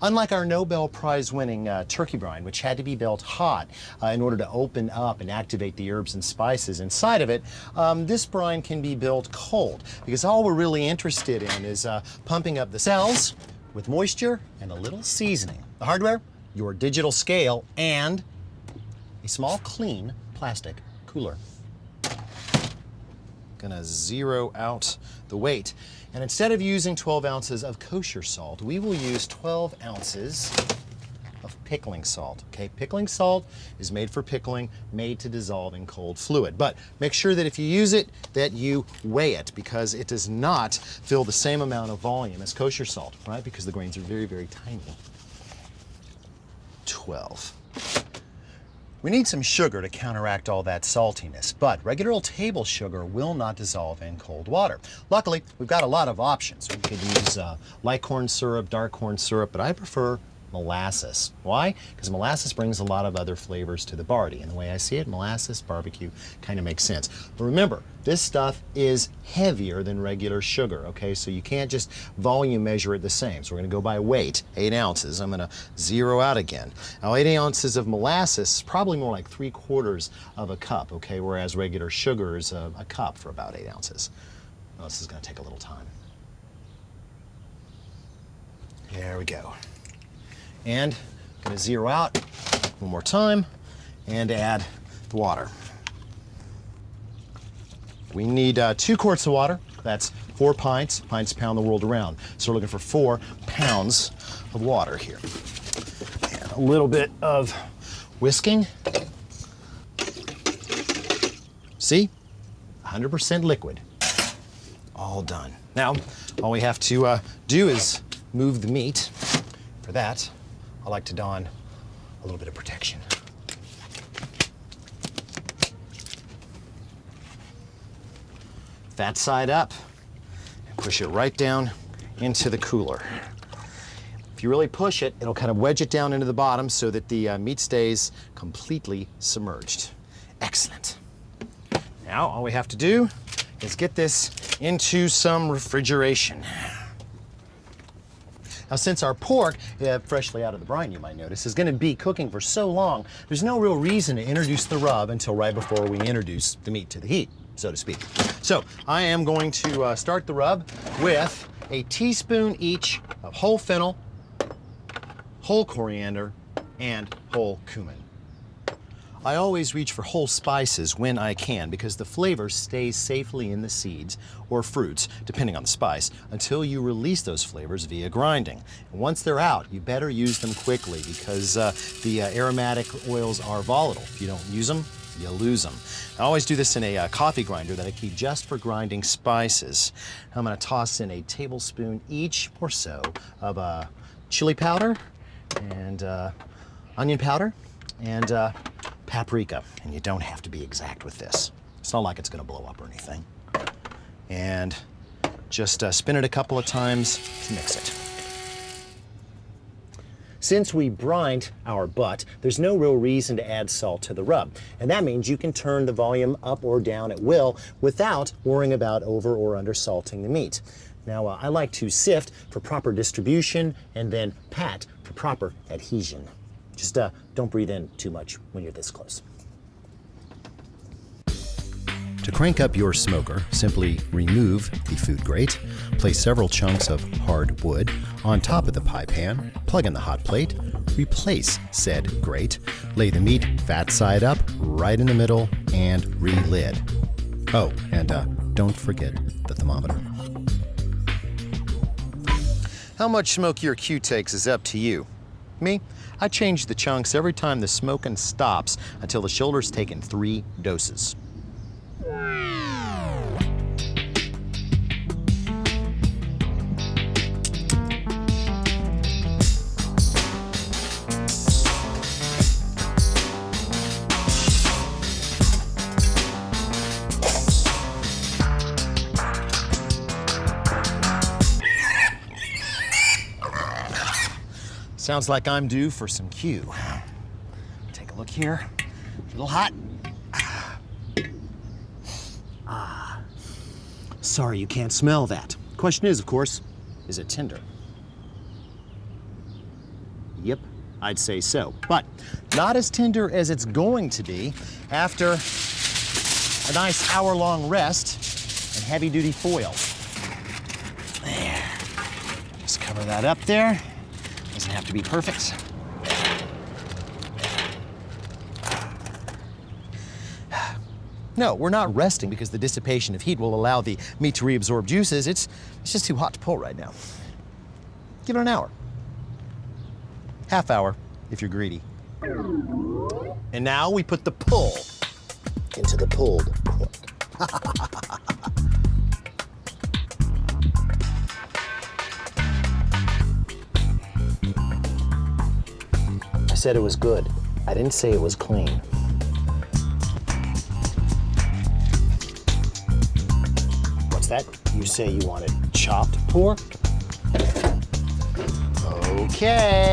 Unlike our Nobel Prize winning turkey brine, which had to be built hot in order to open up and activate the herbs and spices inside of it, this brine can be built cold, because all we're really interested in is pumping up the cells with moisture and a little seasoning. The hardware, your digital scale, and a small clean plastic cooler. Gonna zero out the weight. And instead of using 12 ounces of kosher salt, we will use 12 ounces of pickling salt. Okay, pickling salt is made for pickling, made to dissolve in cold fluid. But make sure that if you use it, that you weigh it, because it does not fill the same amount of volume as kosher salt, right? Because the grains are very, very tiny. 12. We need some sugar to counteract all that saltiness, but regular old table sugar will not dissolve in cold water. Luckily, we've got a lot of options. We could use light corn syrup, dark corn syrup, but I prefer molasses. Why? Because molasses brings a lot of other flavors to the barley. And the way I see it, molasses, barbecue kind of makes sense. But remember, this stuff is heavier than regular sugar, okay? So you can't just volume measure it the same. So we're gonna go by weight, 8 ounces. I'm gonna zero out again. Now 8 ounces of molasses is probably more like 3/4 of a cup, okay? Whereas regular sugar is a cup for about 8 ounces. Well, this is gonna take a little time. There we go. And I'm gonna zero out one more time and add the water. We need 2 quarts of water. That's 4 pints. Pints pound the world around. So we're looking for 4 pounds of water here. And a little bit of whisking. See? 100% liquid. All done. Now, all we have to do is move the meat. For that, I like to don a little bit of protection. That side up, and push it right down into the cooler. If you really push it, it'll kind of wedge it down into the bottom so that the meat stays completely submerged. Excellent. Now, all we have to do is get this into some refrigeration. Now, since our pork, freshly out of the brine, you might notice, is gonna be cooking for so long, there's no real reason to introduce the rub until right before we introduce the meat to the heat, so to speak. So I am going to start the rub with a teaspoon each of whole fennel, whole coriander, and whole cumin. I always reach for whole spices when I can, because the flavor stays safely in the seeds or fruits, depending on the spice, until you release those flavors via grinding. And once they're out, you better use them quickly, because the aromatic oils are volatile. If you don't use them, you lose them. I always do this in a coffee grinder that I keep just for grinding spices. I'm gonna toss in a tablespoon each or so of chili powder and onion powder and paprika, and you don't have to be exact with this. It's not like it's gonna blow up or anything. And just spin it a couple of times to mix it. Since we brined our butt, there's no real reason to add salt to the rub. And that means you can turn the volume up or down at will without worrying about over or under salting the meat. Now, I like to sift for proper distribution and then pat for proper adhesion. Just don't breathe in too much when you're this close. To crank up your smoker, simply remove the food grate, place several chunks of hard wood on top of the pie pan, plug in the hot plate, replace said grate, lay the meat fat side up right in the middle, and re-lid. Oh, and don't forget the thermometer. How much smoke your Q takes is up to you. Me, I change the chunks every time the smoking stops until the shoulder's taken 3 doses. Sounds like I'm due for some Q. Take a look here. A little hot. Sorry you can't smell that. Question is, of course, is it tender? Yep, I'd say so. But not as tender as it's going to be after a nice hour-long rest and heavy-duty foil. There. Just cover that up there. Doesn't have to be perfect. No, we're not resting because the dissipation of heat will allow the meat to reabsorb juices. It's just too hot to pull right now. Give it an hour. Half hour, if you're greedy. And now we put the pull into the pulled pork. I said it was good. I didn't say it was clean. What's that? You say you wanted chopped pork? Okay.